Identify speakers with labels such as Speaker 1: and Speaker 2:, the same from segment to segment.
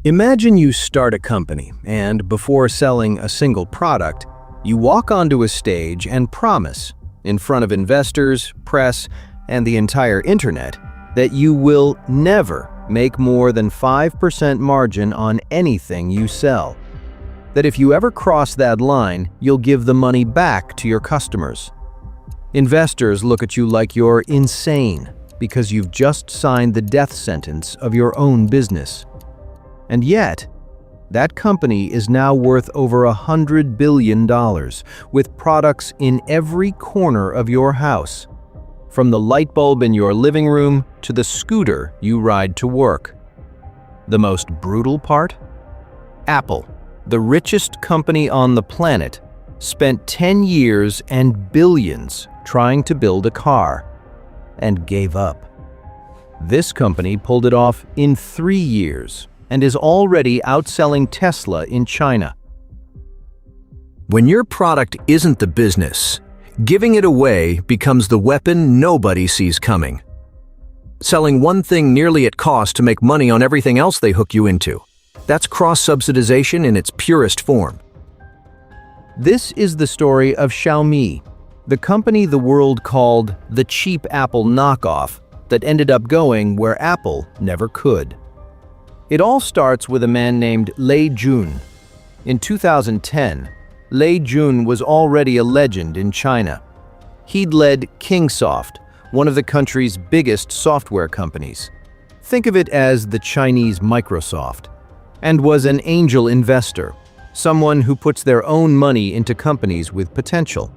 Speaker 1: Imagine you start a company, and before selling a single product, you walk onto a stage and promise, in front of investors, press, and the entire internet, that you will never make more than 5% margin on anything you sell. That if you ever cross that line, you'll give the money back to your customers. Investors look at you like you're insane because you've just signed the death sentence of your own business. And yet, that company is now worth over $100 billion, with products in every corner of your house, from the light bulb in your living room to the scooter you ride to work. The most brutal part? Apple, the richest company on the planet, spent 10 years and billions trying to build a car, and gave up. This company pulled it off in 3 years, and is already outselling Tesla in China.
Speaker 2: When your product isn't the business, giving it away becomes the weapon nobody sees coming. Selling one thing nearly at cost to make money on everything else they hook you into. That's cross-subsidization in its purest form.
Speaker 1: This is the story of Xiaomi, the company the world called the cheap Apple knockoff that ended up going where Apple never could. It all starts with a man named Lei Jun. In 2010, Lei Jun was already a legend in China. He'd led Kingsoft, one of the country's biggest software companies. Think of it as the Chinese Microsoft, and was an angel investor, someone who puts their own money into companies with potential.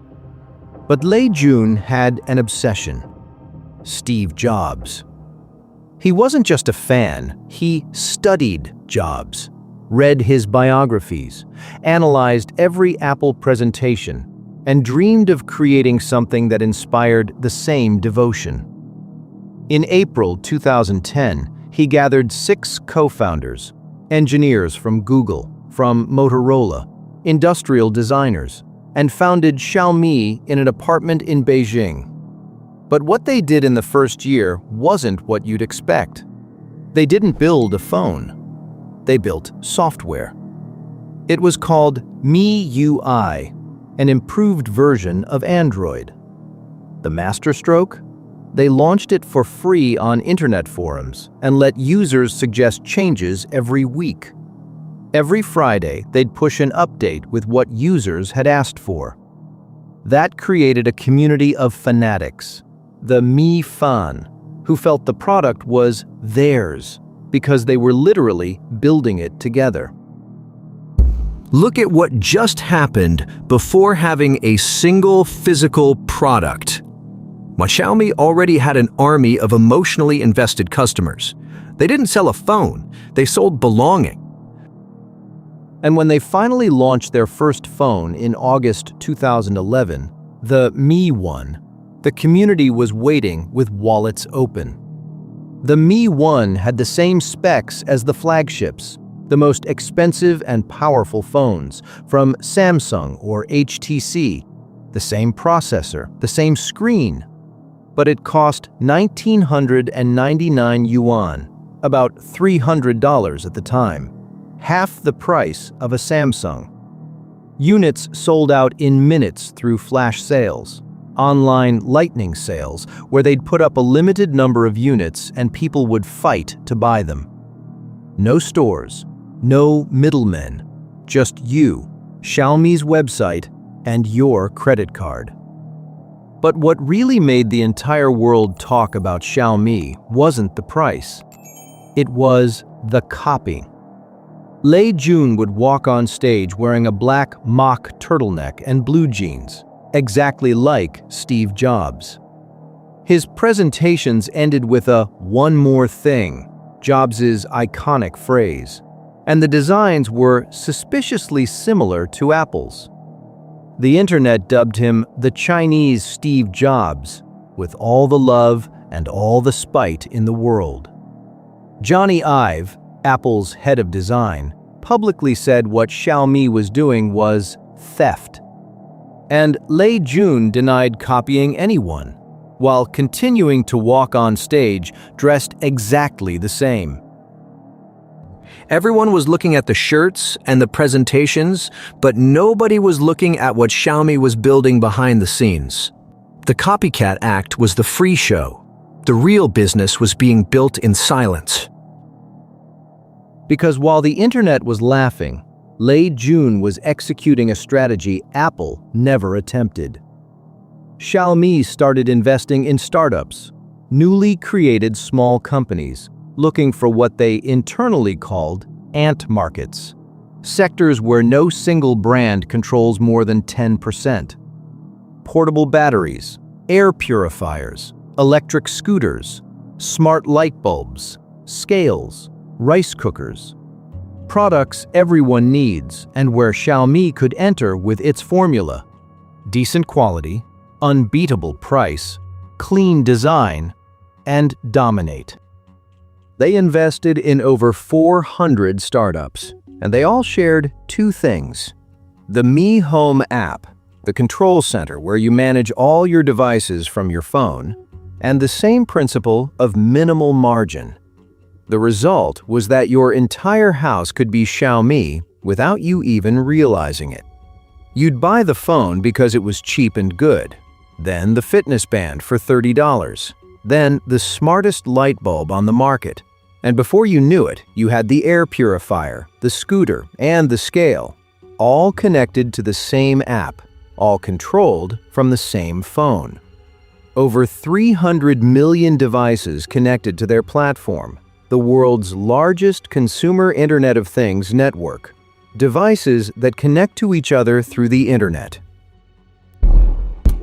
Speaker 1: But Lei Jun had an obsession: Steve Jobs. He wasn't just a fan, he studied Jobs, read his biographies, analyzed every Apple presentation, and dreamed of creating something that inspired the same devotion. In April 2010, he gathered 6 co-founders, engineers from Google, from Motorola, industrial designers, and founded Xiaomi in an apartment in Beijing. But what they did in the first year wasn't what you'd expect. They didn't build a phone. They built software. It was called MIUI, an improved version of Android. The masterstroke? They launched it for free on internet forums and let users suggest changes every week. Every Friday, they'd push an update with what users had asked for. That created a community of fanatics, the Mi Fan, who felt the product was theirs because they were literally building it together.
Speaker 2: Look at what just happened before having a single physical product. Xiaomi already had an army of emotionally invested customers. They didn't sell a phone, they sold belonging.
Speaker 1: And when they finally launched their first phone in August 2011, the Mi One, the community was waiting with wallets open. The Mi One had the same specs as the flagships, the most expensive and powerful phones from Samsung or HTC, the same processor, the same screen. But it cost 1,999 yuan, about $300 at the time, half the price of a Samsung. Units sold out in minutes through flash sales, online lightning sales, where they'd put up a limited number of units and people would fight to buy them. No stores, no middlemen, just you, Xiaomi's website, and your credit card. But what really made the entire world talk about Xiaomi wasn't the price. It was the copy. Lei Jun would walk on stage wearing a black mock turtleneck and blue jeans, exactly like Steve Jobs. His presentations ended with a "one more thing," Jobs' iconic phrase, and the designs were suspiciously similar to Apple's. The internet dubbed him the Chinese Steve Jobs, with all the love and all the spite in the world. Johnny Ive, Apple's head of design, publicly said what Xiaomi was doing was theft. And Lei Jun denied copying anyone, while continuing to walk on stage dressed exactly the same.
Speaker 2: Everyone was looking at the shirts and the presentations, but nobody was looking at what Xiaomi was building behind the scenes. The copycat act was the free show. The real business was being built in silence.
Speaker 1: Because while the internet was laughing, Lei Jun was executing a strategy Apple never attempted. Xiaomi started investing in startups, newly created small companies, looking for what they internally called ant markets, sectors where no single brand controls more than 10%. Portable batteries, air purifiers, electric scooters, smart light bulbs, scales, rice cookers. Products everyone needs and where Xiaomi could enter with its formula: decent quality, unbeatable price, clean design, and dominate. They invested in over 400 startups, and they all shared two things: the Mi Home app, the control center where you manage all your devices from your phone, and the same principle of minimal margin. The result was that your entire house could be Xiaomi without you even realizing it. You'd buy the phone because it was cheap and good, then the fitness band for $30, then the smartest light bulb on the market, and before you knew it, you had the air purifier, the scooter, and the scale, all connected to the same app, all controlled from the same phone. Over 300 million devices connected to their platform, the world's largest consumer Internet of Things network. Devices that connect to each other through the internet.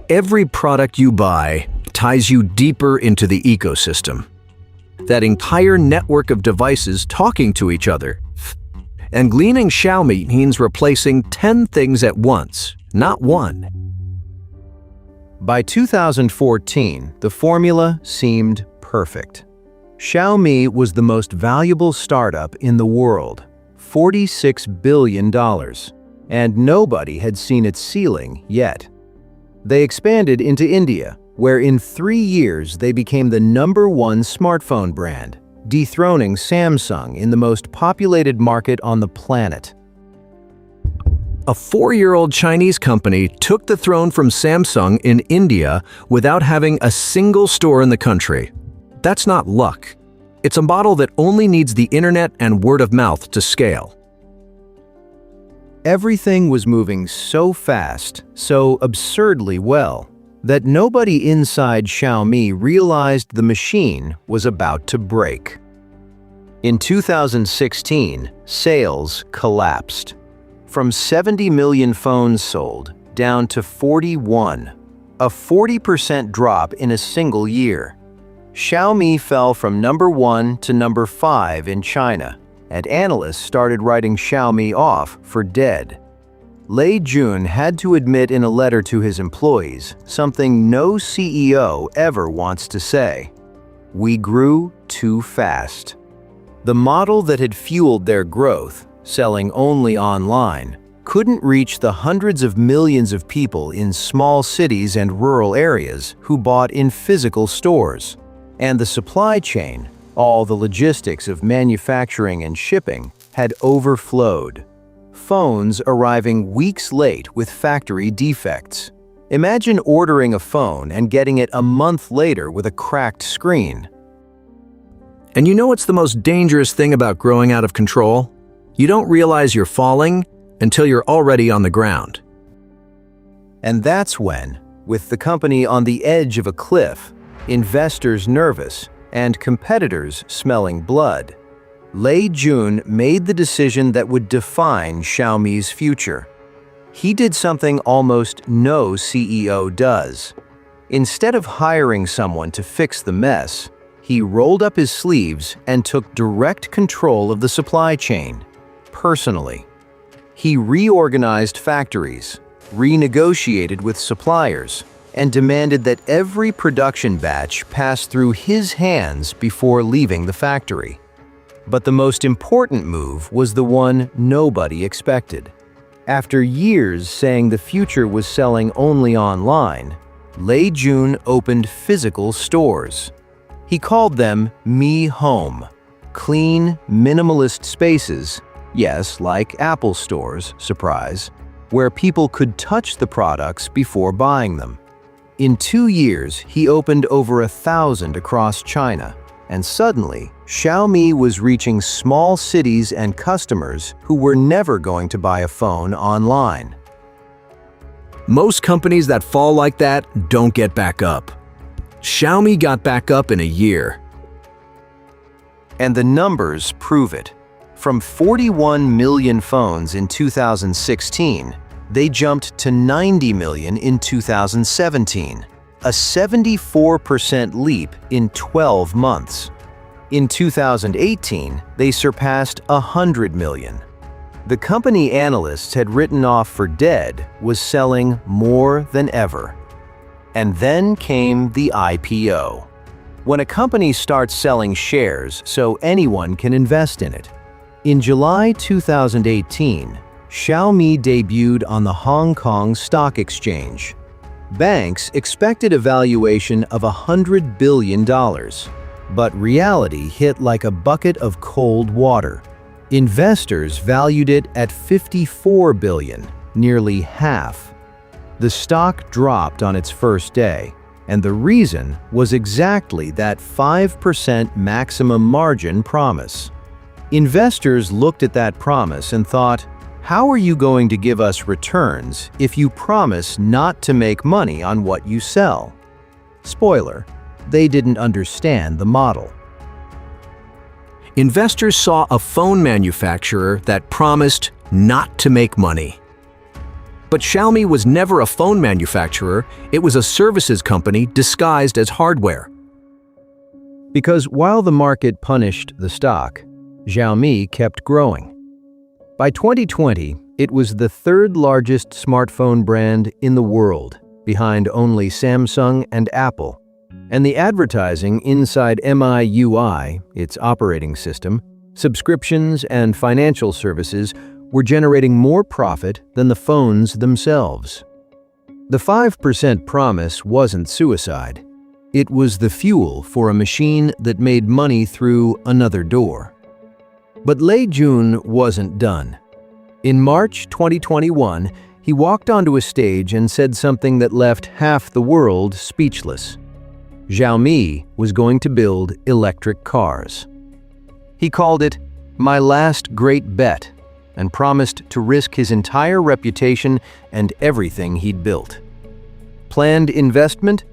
Speaker 2: Every product you buy ties you deeper into the ecosystem. That entire network of devices talking to each other. And gleaning Xiaomi means replacing 10 things at once, not one.
Speaker 1: By 2014, the formula seemed perfect. Xiaomi was the most valuable startup in the world, $46 billion, and nobody had seen its ceiling yet. They expanded into India, where in 3 years they became the #1 smartphone brand, dethroning Samsung in the most populated market on the planet.
Speaker 2: A 4-year-old Chinese company took the throne from Samsung in India without having a single store in the country. That's not luck. It's a model that only needs the internet and word of mouth to scale.
Speaker 1: Everything was moving so fast, so absurdly well, that nobody inside Xiaomi realized the machine was about to break. In 2016, sales collapsed. From 70 million phones sold, down to 41, a 40% drop in a single year. Xiaomi fell from #1 to #5 in China, and analysts started writing Xiaomi off for dead. Lei Jun had to admit in a letter to his employees something no CEO ever wants to say: "We grew too fast." The model that had fueled their growth, selling only online, couldn't reach the hundreds of millions of people in small cities and rural areas who bought in physical stores. And the supply chain, all the logistics of manufacturing and shipping, had overflowed. Phones arriving weeks late with factory defects. Imagine ordering a phone and getting it a month later with a cracked screen.
Speaker 2: And you know what's the most dangerous thing about growing out of control? You don't realize you're falling until you're already on the ground.
Speaker 1: And that's when, with the company on the edge of a cliff, investors nervous, and competitors smelling blood, Lei Jun made the decision that would define Xiaomi's future. He did something almost no CEO does. Instead of hiring someone to fix the mess, he rolled up his sleeves and took direct control of the supply chain, personally. He reorganized factories, renegotiated with suppliers, and demanded that every production batch pass through his hands before leaving the factory. But the most important move was the one nobody expected. After years saying the future was selling only online, Lei Jun opened physical stores. He called them Mi Home. Clean, minimalist spaces, yes, like Apple stores, surprise, where people could touch the products before buying them. In 2 years, he opened over 1,000 across China, and suddenly, Xiaomi was reaching small cities and customers who were never going to buy a phone online.
Speaker 2: Most companies that fall like that don't get back up. Xiaomi got back up in a year.
Speaker 1: And the numbers prove it. From 41 million phones in 2016, they jumped to 90 million in 2017, a 74% leap in 12 months. In 2018, they surpassed 100 million. The company analysts had written off for dead was selling more than ever. And then came the IPO. When a company starts selling shares so anyone can invest in it. In July 2018, Xiaomi debuted on the Hong Kong Stock Exchange. Banks expected a valuation of $100 billion, but reality hit like a bucket of cold water. Investors valued it at $54 billion, nearly half. The stock dropped on its first day, and the reason was exactly that 5% maximum margin promise. Investors looked at that promise and thought, how are you going to give us returns if you promise not to make money on what you sell? Spoiler, they didn't understand the model.
Speaker 2: Investors saw a phone manufacturer that promised not to make money. But Xiaomi was never a phone manufacturer, it was a services company disguised as hardware.
Speaker 1: Because while the market punished the stock, Xiaomi kept growing. By 2020, it was the third largest smartphone brand in the world, behind only Samsung and Apple. And the advertising inside MIUI, its operating system, subscriptions and financial services were generating more profit than the phones themselves. The 5% promise wasn't suicide. It was the fuel for a machine that made money through another door. But Lei Jun wasn't done. In March 2021, he walked onto a stage and said something that left half the world speechless. Xiaomi was going to build electric cars. He called it, "My last great bet," and promised to risk his entire reputation and everything he'd built. Planned investment?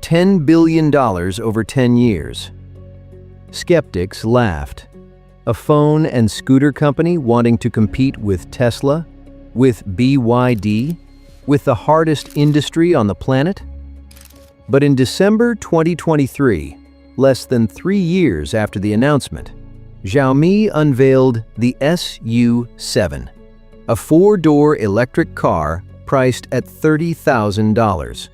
Speaker 1: $10 billion over 10 years. Skeptics laughed. A phone and scooter company wanting to compete with Tesla, with BYD, with the hardest industry on the planet? But in December 2023, less than 3 years after the announcement, Xiaomi unveiled the SU7, a 4-door electric car priced at $30,000,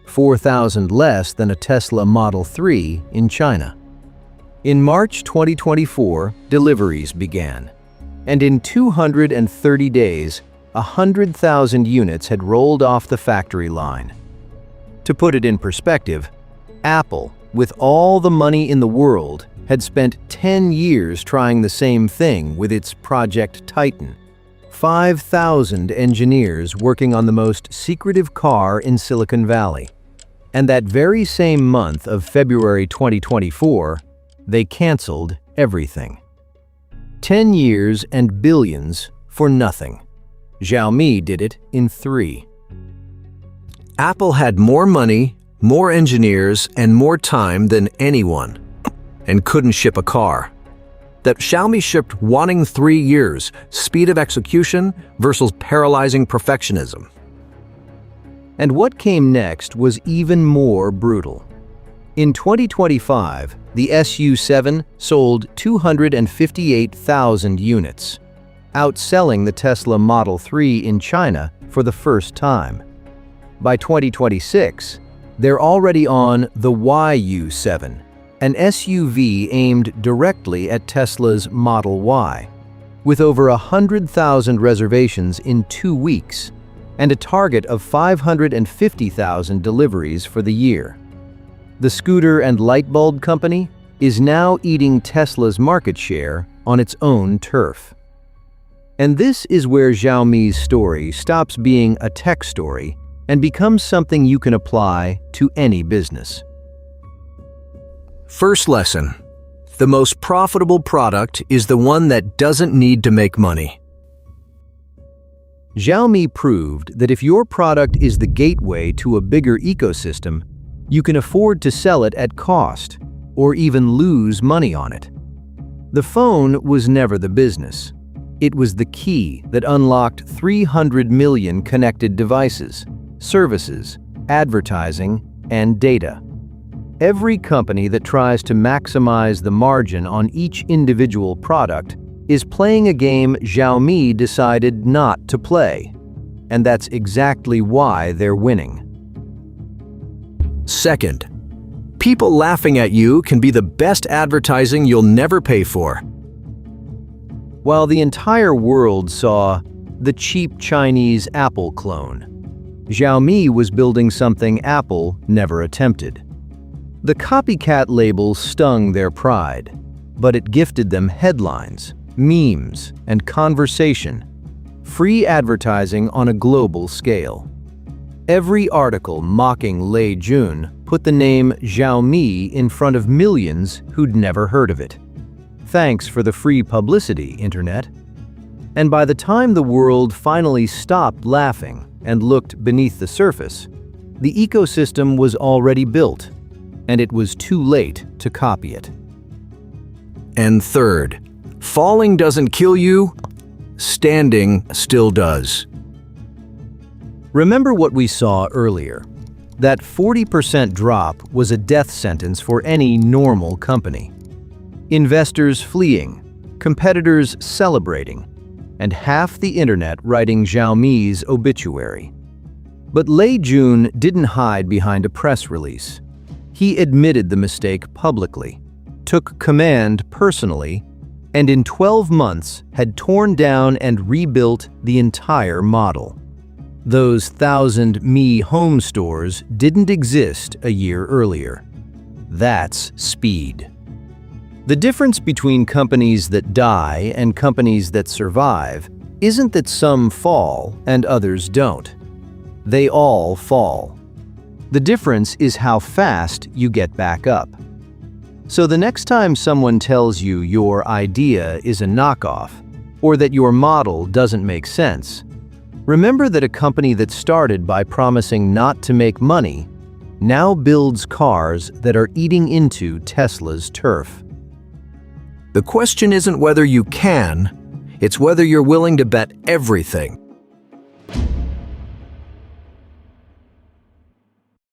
Speaker 1: $4,000 less than a Tesla Model 3 in China. In March 2024, deliveries began, and in 230 days, 100,000 units had rolled off the factory line. To put it in perspective, Apple, with all the money in the world, had spent 10 years trying the same thing with its Project Titan. 5,000 engineers working on the most secretive car in Silicon Valley. And that very same month of February 2024, they canceled everything. 10 years and billions for nothing. Xiaomi did it in 3.
Speaker 2: Apple had more money, more engineers, and more time than anyone, and couldn't ship a car. That Xiaomi shipped wanting 3 years, speed of execution versus paralyzing perfectionism.
Speaker 1: And what came next was even more brutal. In 2025, the SU7 sold 258,000 units, outselling the Tesla Model 3 in China for the first time. By 2026, they're already on the YU7, an SUV aimed directly at Tesla's Model Y, with over 100,000 reservations in 2 weeks and a target of 550,000 deliveries for the year. The scooter and light bulb company, is now eating Tesla's market share on its own turf. And this is where Xiaomi's story stops being a tech story and becomes something you can apply to any business.
Speaker 2: First lesson: the most profitable product is the one that doesn't need to make money.
Speaker 1: Xiaomi proved that if your product is the gateway to a bigger ecosystem, you can afford to sell it at cost, or even lose money on it. The phone was never the business. It was the key that unlocked 300 million connected devices, services, advertising, and data. Every company that tries to maximize the margin on each individual product is playing a game Xiaomi decided not to play. And that's exactly why they're winning.
Speaker 2: Second, people laughing at you can be the best advertising you'll never pay for.
Speaker 1: While the entire world saw the cheap Chinese Apple clone, Xiaomi was building something Apple never attempted. The copycat label stung their pride, but it gifted them headlines, memes, and conversation, free advertising on a global scale. Every article mocking Lei Jun put the name Xiaomi in front of millions who'd never heard of it. Thanks for the free publicity, Internet. And by the time the world finally stopped laughing and looked beneath the surface, the ecosystem was already built, and it was too late to copy it.
Speaker 2: And third, falling doesn't kill you, standing still does.
Speaker 1: Remember what we saw earlier. That 40% drop was a death sentence for any normal company. Investors fleeing, competitors celebrating, and half the internet writing Xiaomi's obituary. But Lei Jun didn't hide behind a press release. He admitted the mistake publicly, took command personally, and in 12 months had torn down and rebuilt the entire model. Those 1,000 Mi home stores didn't exist a year earlier. That's speed. The difference between companies that die and companies that survive isn't that some fall and others don't. They all fall. The difference is how fast you get back up. So the next time someone tells you your idea is a knockoff, or that your model doesn't make sense, remember that a company that started by promising not to make money now builds cars that are eating into Tesla's turf.
Speaker 2: The question isn't whether you can, it's whether you're willing to bet everything